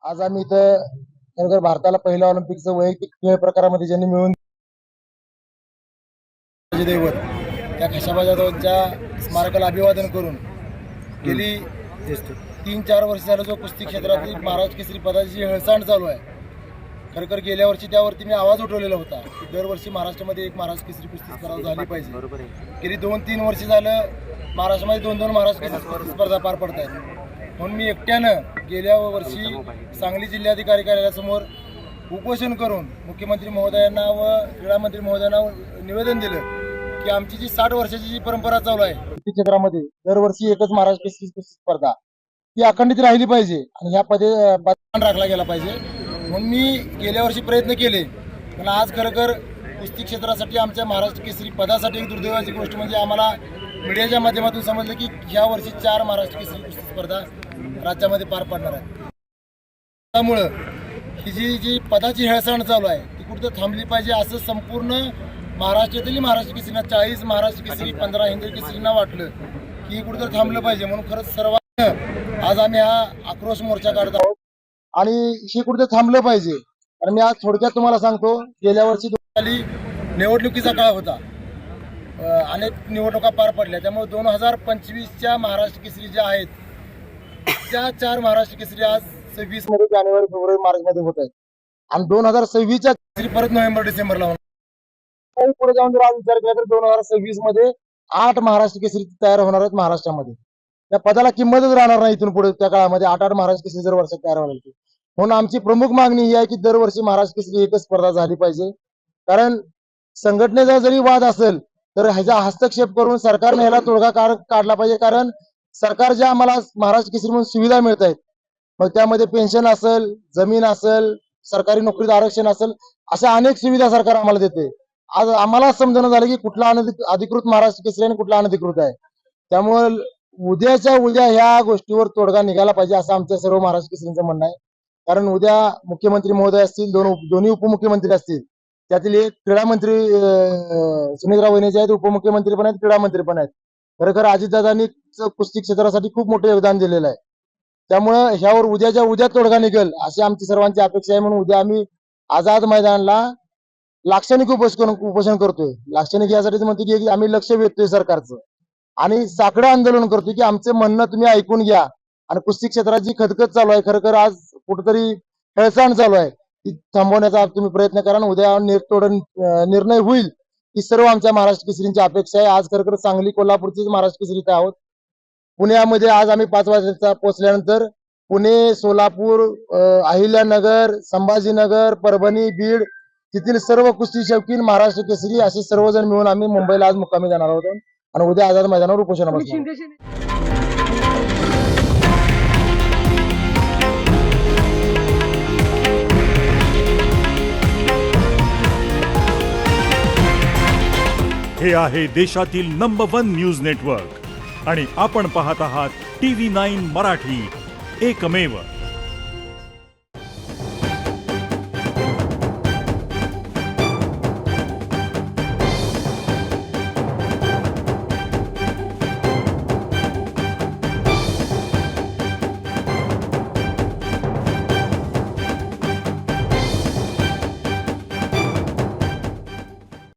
आज आम्ही इथं खरोखर भारताला पहिलं ऑलिम्पिकचं वैयक्तिक खेळ प्रकारामध्ये ज्यांनी मिळवून दैवत त्या खशाबा जाधवांच्या स्मारकाला अभिवादन करून गेली 3-4 वर्ष झालं जो कुस्ती क्षेत्रातील महाराष्ट्र केसरी पदाची जी हळसांड चालू आहे, खरखर गेल्या वर्षी त्यावरती मी आवाज उठवलेला होता की दरवर्षी महाराष्ट्रामध्ये एक महाराष्ट्र केसरी कुस्ती स्पर्धा झाली पाहिजे. गेली 2-3 वर्ष झालं महाराष्ट्रामध्ये 2-2 महाराष्ट्र केसरी कुस्ती स्पर्धा पार पडत आहेत. म्हणून मी एकट्यानं गेल्या वर्षी सांगली जिल्हाधिकारी कार्यालयासमोर उपोषण करून मुख्यमंत्री महोदयांना व क्रीडा मंत्री महोदयांना निवेदन दिलं की आमची जी 60 वर्षाची जी परंपरा चालू आहे कुस्ती क्षेत्रामध्ये दरवर्षी एकच महाराष्ट्र केसरी कुस्ती स्पर्धा ती अखंडित राहिली पाहिजे आणि ह्या पदे राखला गेला पाहिजे. म्हणून मी गेल्या वर्षी प्रयत्न केले, पण आज खरखर कुस्ती क्षेत्रासाठी आमच्या महाराष्ट्र केसरी पदासाठी एक दुर्दैवाची गोष्ट म्हणजे आम्हाला मीडियाच्या माध्यमातून समजलं की ह्या वर्षी 4 महाराष्ट्र केसरी कुस्ती स्पर्धा राज्यामध्ये पार पडणार आहेत. त्यामुळं ही जी पदाची हेळसांड चालू आहे ती कुठं थांबली पाहिजे असं संपूर्ण महाराष्ट्रातील महाराष्ट्र केसरीना 40 महाराष्ट्र केसरी 15 हिंद केसरींना वाटलं की ही कुठं थांबलं पाहिजे. म्हणून खरंच सर्वांना आज आम्ही हा आक्रोश मोर्चा काढत आहोत आणि ही कुठं थांबलं पाहिजे. आणि मी आज थोडक्यात तुम्हाला सांगतो, गेल्या वर्षी निवडणुकीचा काळ होता, अनेक निवडणुका पार पडल्या, त्यामुळे 2025च्या महाराष्ट्र केसरी ज्या आहेत त्या 4 महाराष्ट्र केसरी आज 26 मध्ये जानेवारी फेब्रुवारी मार्च मध्ये होत आहेत आणि 2026च्या केसरी परत नोव्हेंबर डिसेंबरला होणार. पुढे जाऊन जर आज विचार केला तर 2026 मध्ये 8 महाराष्ट्र केसरी तयार होणार आहेत महाराष्ट्रामध्ये. त्या पदाला किंमतच राहणार नाही इथून पुढे. त्या काळामध्ये 8 महाराष्ट्र केसरी जर वर्षात तयार होणार. म्हणून आमची प्रमुख मागणी ही आहे की दरवर्षी महाराष्ट्र केसरी एकच स्पर्धा झाली पाहिजे. कारण संघटनेचा जरी वाद असेल तर ह्याचा हस्तक्षेप करून सरकारने ह्याला तोडगा काढला पाहिजे. कारण सरकार ज्या आम्हाला महाराष्ट्र केसरी म्हणून सुविधा मिळत आहेत, मग त्यामध्ये पेन्शन असेल, जमीन असेल, सरकारी नोकरीत आरक्षण असेल, अशा अनेक सुविधा सरकार आम्हाला देते. आज आम्हाला समजणं झालं की कुठला अधिकृत महाराष्ट्र केसरी आणि कुठला अनधिकृत आहे. त्यामुळे उद्याच्या उद्या ह्या गोष्टीवर तोडगा निघाला पाहिजे असं आमच्या सर्व महाराष्ट्र केसरींचं म्हणणं आहे. कारण उद्या मुख्यमंत्री महोदय असतील, दोन्ही उपमुख्यमंत्री असतील, त्यातील एक क्रीडा मंत्री सुनीलराव वहिनी आहेत, उपमुख्यमंत्री पण आहेत, क्रीडा मंत्री पण आहेत. खरखर अजितदादांनी कुस्ती क्षेत्रासाठी खूप मोठं योगदान दिलेलं आहे. त्यामुळं ह्यावर उद्याच्या उद्या तोडगा निघेल अशी आमची सर्वांची अपेक्षा आहे. म्हणून उद्या आम्ही आझाद मैदानला लाक्षणिक उपोषण करतोय. लाक्षणिक यासाठी म्हणतो की आम्ही लक्ष वेधतोय सरकारचं आणि साकडं आंदोलन करतोय की आमचं म्हणणं तुम्ही ऐकून घ्या. आणि कुस्ती क्षेत्रात जी खदखद चालू आहे, खरखर आज कुठेतरी हेळसांड चालू आहे, ती थांबवण्याचा तुम्ही प्रयत्न करा. उद्या निर्णय होईल ही सर्व आमच्या महाराष्ट्र केसरींची अपेक्षा आहे. आज खरखर सांगली कोल्हापूरचे महाराष्ट्र केसरी इथे आहोत. पुण्यामध्ये आज आम्ही 5 वाजता पोहोचल्यानंतर पुणे, सोलापूर, अहिल्यानगर, संभाजीनगर, परभणी, बीड तिथील सर्व कुस्ती शौकीन महाराष्ट्र केसरी असे सर्वजण मिळून आम्ही मुंबईला आज मुक्कामी जाणार आहोत आणि उद्या आझाद मैदानावर उपोषण बसणार. हे आहे देशातील नंबर 1 न्यूज नेटवर्क आणि आपण पाहत आहात TV9 मराठी, एकमेव.